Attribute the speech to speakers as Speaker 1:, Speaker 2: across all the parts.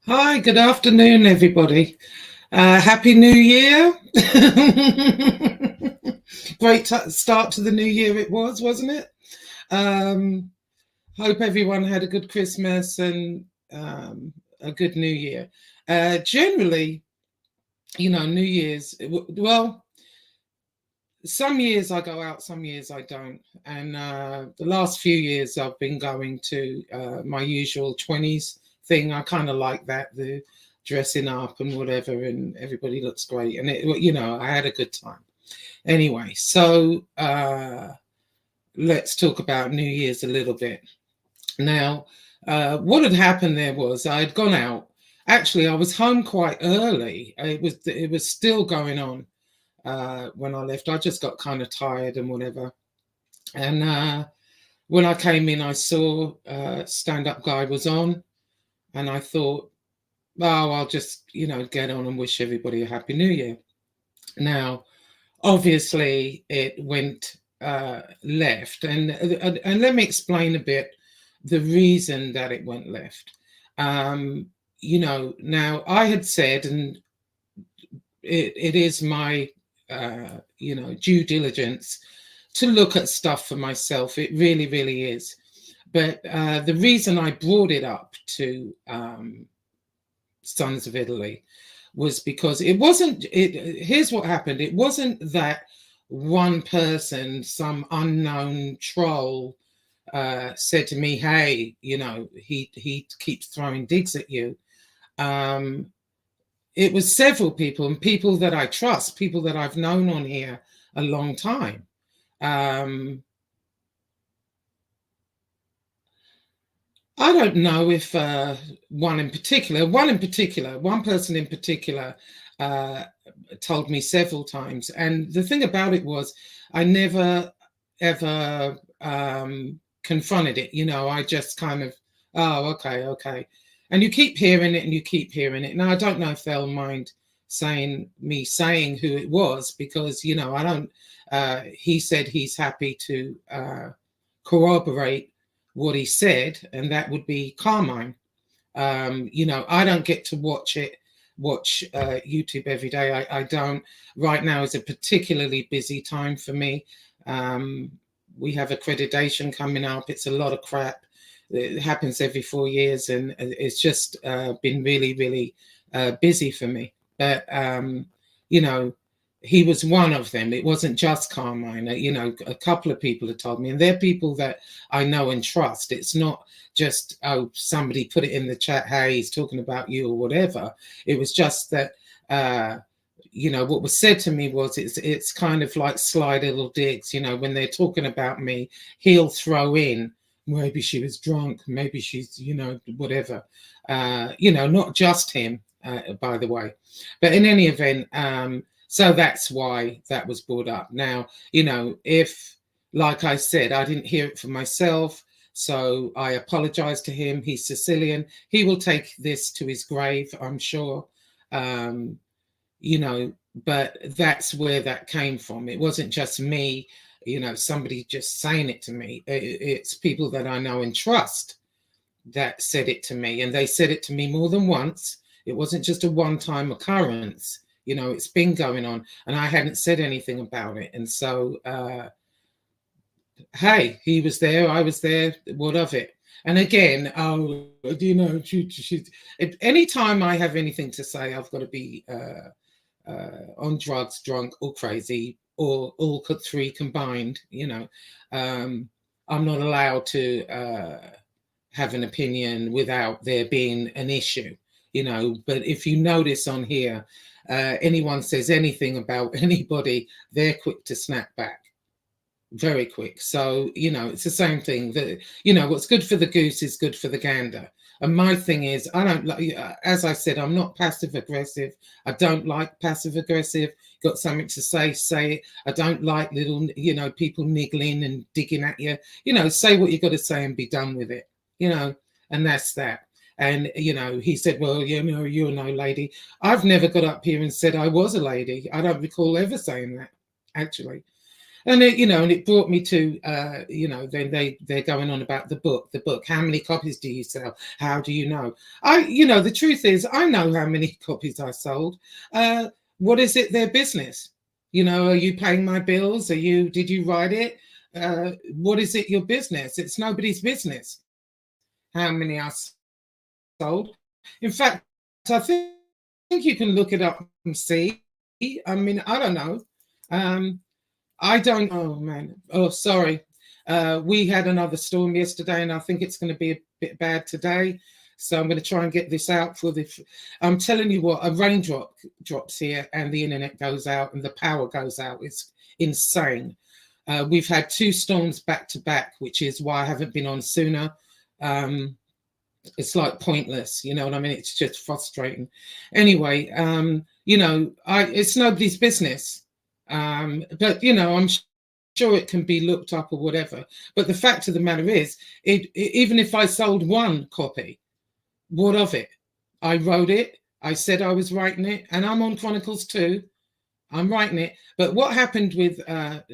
Speaker 1: Hi, good afternoon, everybody. Happy New Year. Great start to the new year it was, wasn't it? Um, Hope everyone had a good Christmas and a good New Year. Generally, New Year's, well, some years I go out, some years I don't. And the last few years I've been going to my usual 20s thing. I kind of like that, the dressing up and whatever, and everybody looks great. And I had a good time. Anyway, so let's talk about New Year's a little bit. Now, what had happened there was I had gone out. Actually, I was home quite early. It was still going on when I left. I just got kind of tired and whatever. And when I came in, I saw Stand Up Guy was on, and I thought, oh, I'll just get on and wish everybody a happy New Year. Now, obviously, it went left, and let me explain a bit the reason that it went left. Now I had said, and it is my due diligence to look at stuff for myself. It really, really is. But the reason I brought it up to Sons of Italy was because it wasn't. Here's what happened. It wasn't that one person, some unknown troll, said to me, "Hey, he keeps throwing digs at you." It was several people, and people that I trust, people that I've known on here a long time. I don't know if one person in particular uh, told me several times. And the thing about it was, I never ever confronted it. I just kind of, oh, okay, okay. And you keep hearing it and you keep hearing it. Now, I don't know if they'll mind saying who it was, because, I don't, he said he's happy to corroborate what he said, and that would be Carmine. I don't get to watch YouTube every day. I don't. Right now is a particularly busy time for me. We have accreditation coming up. It's a lot of crap. It happens every 4 years, and it's just been really, really busy for me. But he was one of them. It wasn't just Carmine. A couple of people have told me, and they're people that I know and trust. It's not just, oh, somebody put it in the chat, hey, he's talking about you or whatever. It was just that what was said to me was, it's kind of like sly little digs. When they're talking about me, he'll throw in, maybe she was drunk, maybe she's whatever. Not just him, by the way. But in any event, so that's why that was brought up. Now, if, like I said, I didn't hear it for myself, so I apologize to him. He's Sicilian. He will take this to his grave, I'm sure. But that's where that came from. It wasn't just me, somebody just saying it to me. It's people that I know and trust that said it to me, and they said it to me more than once. It wasn't just a one-time occurrence. It's been going on, and I hadn't said anything about it. And so, hey, he was there, I was there, what of it? And again, anytime I have anything to say, I've got to be on drugs, drunk, or crazy, or all three combined. I'm not allowed to have an opinion without there being an issue. But if you notice on here, anyone says anything about anybody, they're quick to snap back, very quick. So it's the same thing, that what's good for the goose is good for the gander. And my thing is, I don't like, as I said, I'm not passive aggressive. I don't like passive aggressive. Got something to say it. I don't like little people niggling and digging at you. Say what you got to say and be done with it. And that's that. And he said, well, you're no lady. I've never got up here and said I was a lady. I don't recall ever saying that, actually. And it, you know, and it brought me to, you know, then they're going on about the book. How many copies do you sell? How do you know? You know, the truth is, I know how many copies I sold. What is it? Their business. You know, are you paying my bills? Did you write it? What is it? Your business? It's nobody's business. How many I sold? In fact, I think you can look it up and see. I mean, I don't know. I don't. Oh man. Oh, sorry. We had another storm yesterday, and I think it's going to be a bit bad today. So I'm going to try and get this out for the. I'm telling you what, a raindrop drops here, and the internet goes out, and the power goes out. It's insane. We've had 2 storms back to back, which is why I haven't been on sooner. It's like pointless, you know what I mean? It's just frustrating. Anyway, you know, it's nobody's business. But you know, I'm sure it can be looked up or whatever. But the fact of the matter is, even if I sold 1 copy, what of it? I wrote it. I said I was writing it, and I'm on Chronicles 2. I'm writing it. But what happened with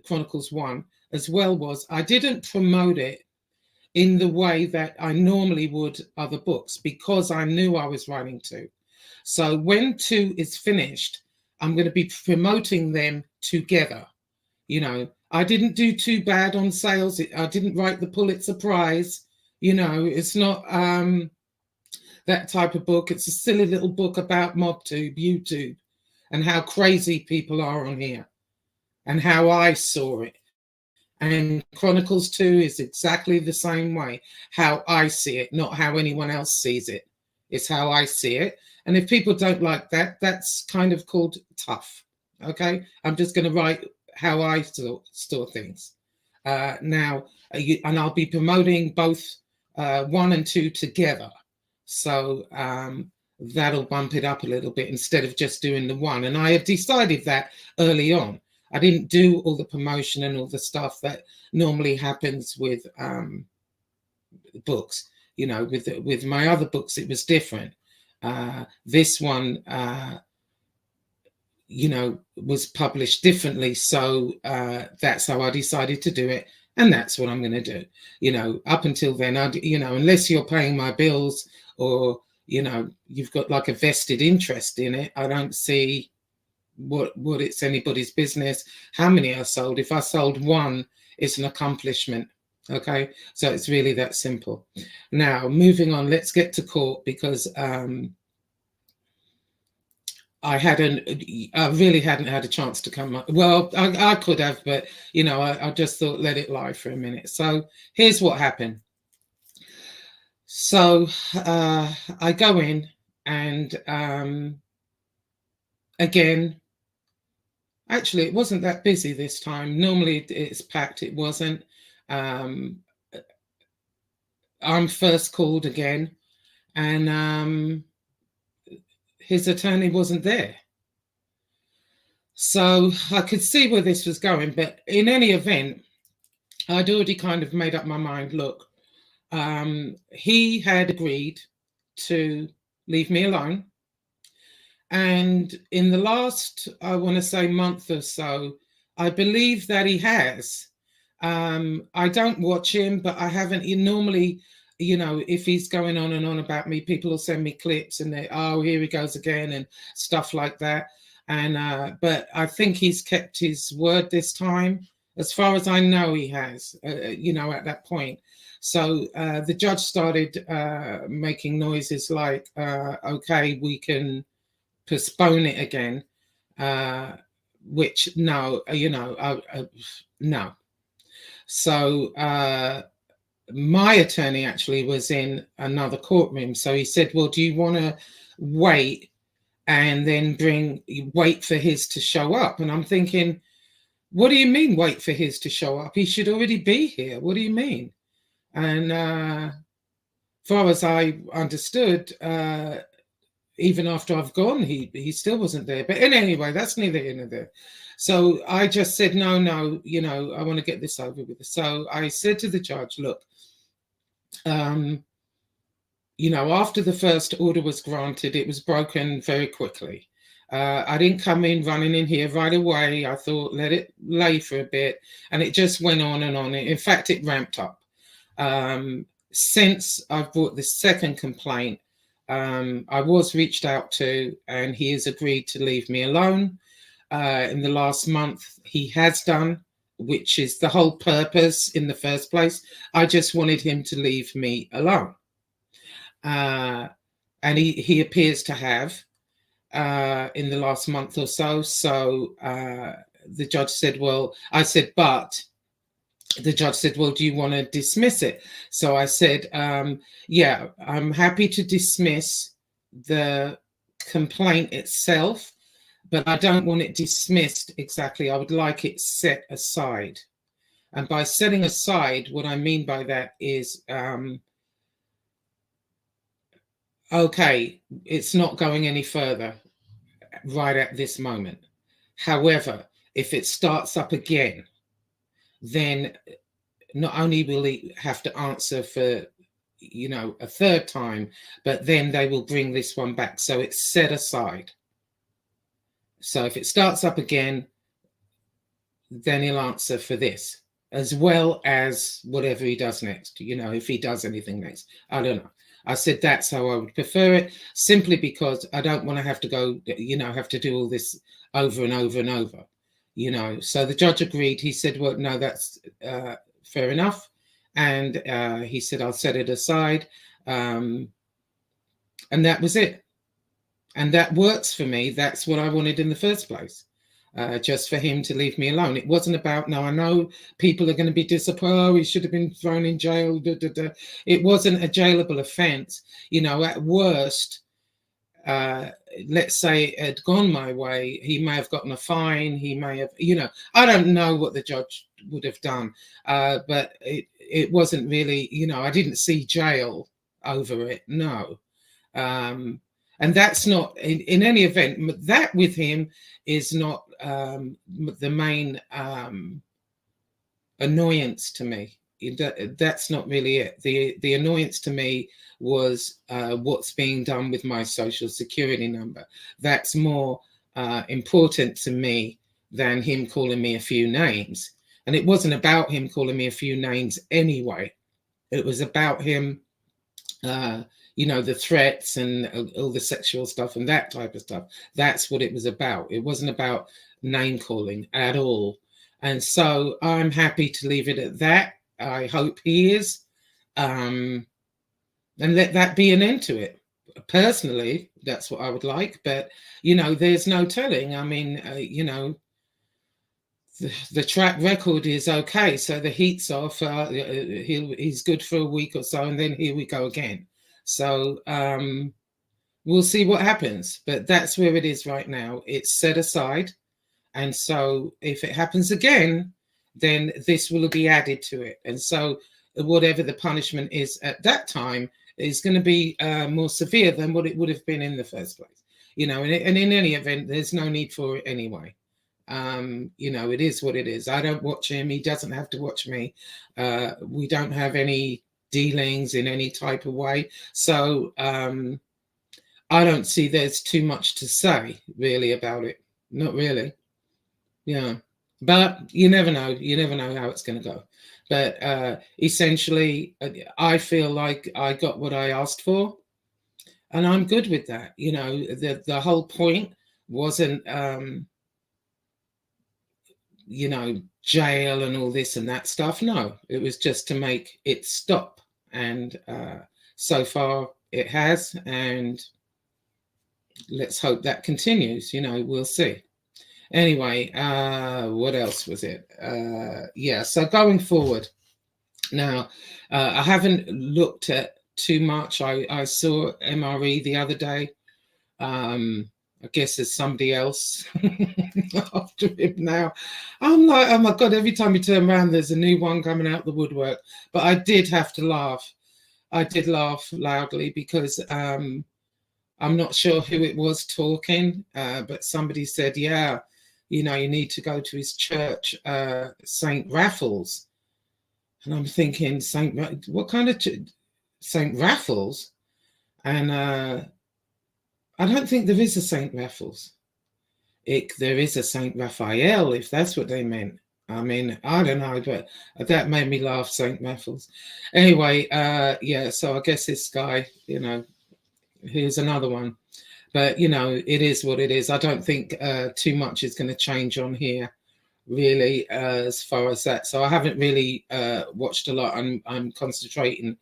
Speaker 1: Chronicles 1 as well was I didn't promote it in the way that I normally would other books, because I knew I was writing 2. So when 2 is finished, I'm going to be promoting them together. You know, I didn't do too bad on sales. I didn't write the Pulitzer Prize. You know, it's not that type of book. It's a silly little book about MobTube, YouTube, and how crazy people are on here, and how I saw it. And Chronicles 2 is exactly the same way, how I see it, not how anyone else sees it. It's how I see it. And if people don't like that, that's kind of called tough. Okay, I'm just going to write how I saw things. Now, and I'll be promoting both 1 and 2 together. So that'll bump it up a little bit instead of just doing the 1. And I have decided that early on. I didn't do all the promotion and all the stuff that normally happens with books. You know, with my other books, it was different. This one, you know, was published differently. So that's how I decided to do it. And that's what I'm going to do. You know, up until then, you know, unless you're paying my bills or, you know, you've got like a vested interest in it, I don't see what it's anybody's business how many I sold. If I sold 1, it's an accomplishment. Okay, so it's really that simple. Now moving on, let's get to court, because I really hadn't had a chance to come up. Well, I could have, but you know, I just thought let it lie for a minute. So here's what happened. So I go in, and again, actually, it wasn't that busy this time. Normally it's packed. It wasn't. I'm first called again, and his attorney wasn't there. So I could see where this was going. But in any event, I'd already kind of made up my mind. Look, he had agreed to leave me alone. And in the last, I want to say, month or so, I believe that he has. I don't watch him, but I haven't. Normally, you know, if he's going on and on about me, people will send me clips and they, oh, here he goes again and stuff like that. And but I think he's kept his word this time. As far as I know, he has, you know, at that point. So the judge started making noises like, okay, we can postpone it again, which no, you know, no. So my attorney actually was in another courtroom. So he said, well, do you want to wait and then wait for his to show up? And I'm thinking, what do you mean wait for his to show up? He should already be here. What do you mean? And far as I understood, even after I've gone, he still wasn't there. But anyway, that's neither here nor there. So I just said, no, you know, I want to get this over with. So I said to the judge, look, you know, after the first order was granted, it was broken very quickly. I didn't come in running in here right away. I thought, let it lay for a bit. And it just went on and on. In fact, it ramped up. Since I've brought this second complaint, I was reached out to, and he has agreed to leave me alone. In the last month, he has done, which is the whole purpose in the first place. I just wanted him to leave me alone. And he appears to have in the last month or so. So the judge said, well, I said, but the judge said, well, do you want to dismiss it? So I said, yeah, I'm happy to dismiss the complaint itself, but I don't want it dismissed exactly. I would like it set aside. And by setting aside, what I mean by that is, okay, it's not going any further right at this moment. However, if it starts up again, then not only will he have to answer for, you know, a third time, but then they will bring this one back. So it's set aside. So if it starts up again, then he'll answer for this, as well as whatever he does next. You know, if he does anything next, I don't know. I said that's how I would prefer it, simply because I don't want to have to go, you know, have to do all this over and over and over, you know. So the judge agreed. He said, well, no, that's fair enough. And he said, I'll set it aside. And that was it. And that works for me. That's what I wanted in the first place. Just for him to leave me alone. It wasn't about, now I know people are going to be disappointed, oh, he should have been thrown in jail. Da, da, da. It wasn't a jailable offense. You know, at worst, let's say it had gone my way, he may have gotten a fine, he may have, you know, I don't know what the judge would have done, but it wasn't really, you know, I didn't see jail over it, no. And that's not, in any event, that with him is not the main annoyance to me. That's not really it. The annoyance to me was what's being done with my social security number. That's more important to me than him calling me a few names. And it wasn't about him calling me a few names anyway. It was about him you know, the threats and all the sexual stuff and that type of stuff. That's what it was about. It wasn't about name calling at all. And so I'm happy to leave it at that. I hope he is. And let that be an end to it. Personally, that's what I would like. But, you know, there's no telling. I mean, you know, the track record is okay. So the heat's off. He's good for a week or so. And then here we go again. So we'll see what happens, but that's where it is right now. It's set aside. And so if it happens again, then this will be added to it. And so whatever the punishment is at that time is going to be more severe than what it would have been in the first place. You know, and in any event, there's no need for it anyway. You know, it is what it is. I don't watch him. He doesn't have to watch me. We don't have any dealings in any type of way. So I don't see there's too much to say really about it. Not really. Yeah. But you never know. You never know how it's going to go. But essentially, I feel like I got what I asked for. And I'm good with that. You know, the whole point wasn't, you know, jail and all this and that stuff. No, it was just to make it stop. And so far it has. And let's hope that continues. You know, we'll see. Anyway, what else was it? Yeah, so going forward. Now, I haven't looked at too much. I saw MRE the other day. I guess there's somebody else after him now. I'm like, oh my God, every time you turn around, there's a new one coming out the woodwork. But I did have to laugh. I did laugh loudly because I'm not sure who it was talking, but somebody said, yeah, you know, you need to go to his church, St. Raffles. And I'm thinking, what kind of St. Raffles? And I don't think there is a St. Raffles. there is a Saint Raphael, if that's what they meant. I mean, I don't know, but that made me laugh, Saint Raffles. Anyway, yeah, so I guess this guy, you know, here's another one. But, you know, it is what it is. I don't think too much is going to change on here, really, as far as that. So I haven't really watched a lot. I'm concentrating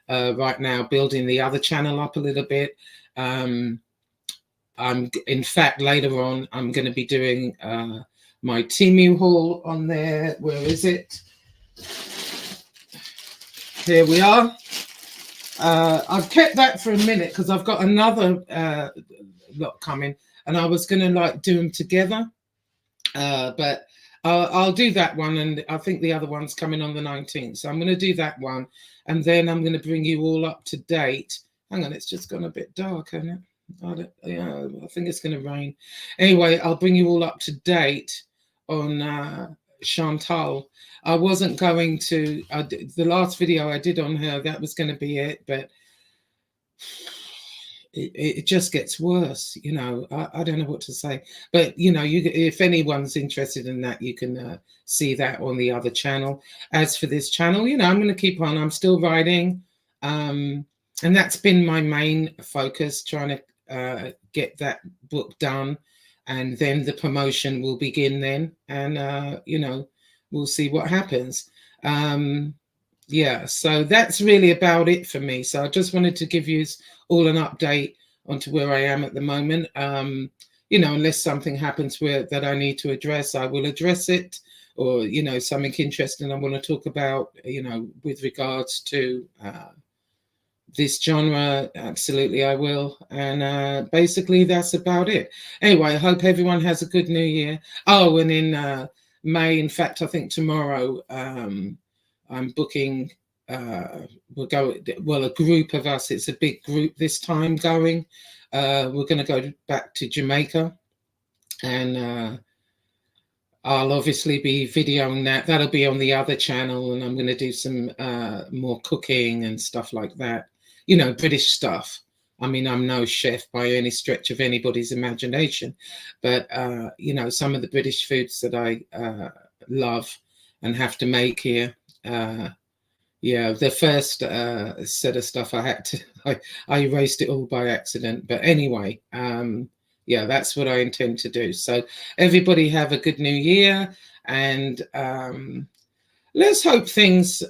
Speaker 1: right now, building the other channel up a little bit. In fact, later on, I'm going to be doing my Temu haul on there. Where is it? Here we are. I've kept that for a minute because I've got another lot coming, and I was going to like do them together, but I'll do that one, and I think the other one's coming on the 19th. So I'm going to do that one, and then I'm going to bring you all up to date. Hang on, it's just gone a bit dark, hasn't it? I think it's going to rain. Anyway, I'll bring you all up to date on Chantal. I wasn't going to, the last video I did on her, that was going to be it, but it just gets worse, you know. I don't know what to say, but you know, if anyone's interested in that, you can see that on the other channel. As for this channel, you know, I'm going to keep on. I'm still writing, and that's been my main focus, trying to get that book done, and then the promotion will begin then, and you know, we'll see what happens. Yeah, so that's really about it for me. So I just wanted to give you all an update onto where I am at the moment. You know, unless something happens that I need to address, I will address it, or you know, something interesting I want to talk about, you know, with regards to this genre, absolutely I will. And basically that's about it. Anyway, I hope everyone has a good new year. Oh, and in May, in fact, I think tomorrow, I'm booking, we'll go, well, a group of us, it's a big group this time going. We're going to go back to Jamaica, and I'll obviously be videoing that. That'll be on the other channel, and I'm going to do some more cooking and stuff like that. You know, British stuff. I mean, I'm no chef by any stretch of anybody's imagination, but you know, some of the British foods that I love and have to make here. Yeah, the first set of stuff I had to, I erased it all by accident. But anyway, yeah, that's what I intend to do. So everybody have a good new year, and let's hope things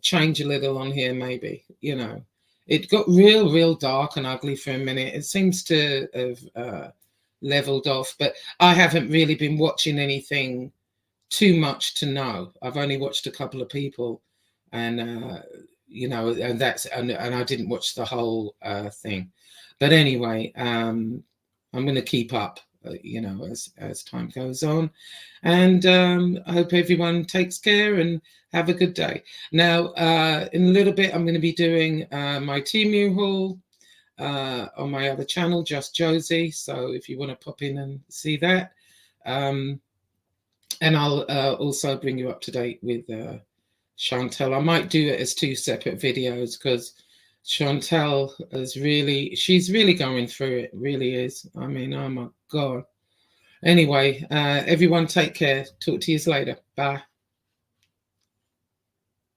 Speaker 1: change a little on here, maybe. You know, it got real dark and ugly for a minute. It seems to have leveled off, but I haven't really been watching anything too much to know. I've only watched a couple of people, and you know, and that's and I didn't watch the whole thing. But anyway, I'm going to keep up, you know, as time goes on, and I hope everyone takes care and have a good day. Now, in a little bit, I'm going to be doing my Temu haul on my other channel, Just Josie. So if you want to pop in and see that, and I'll also bring you up to date with Chantal. I might do it as 2 separate videos, because Chantal is really, she's really going through it, really is. I mean, oh my God. Anyway, everyone take care. Talk to you later. Bye.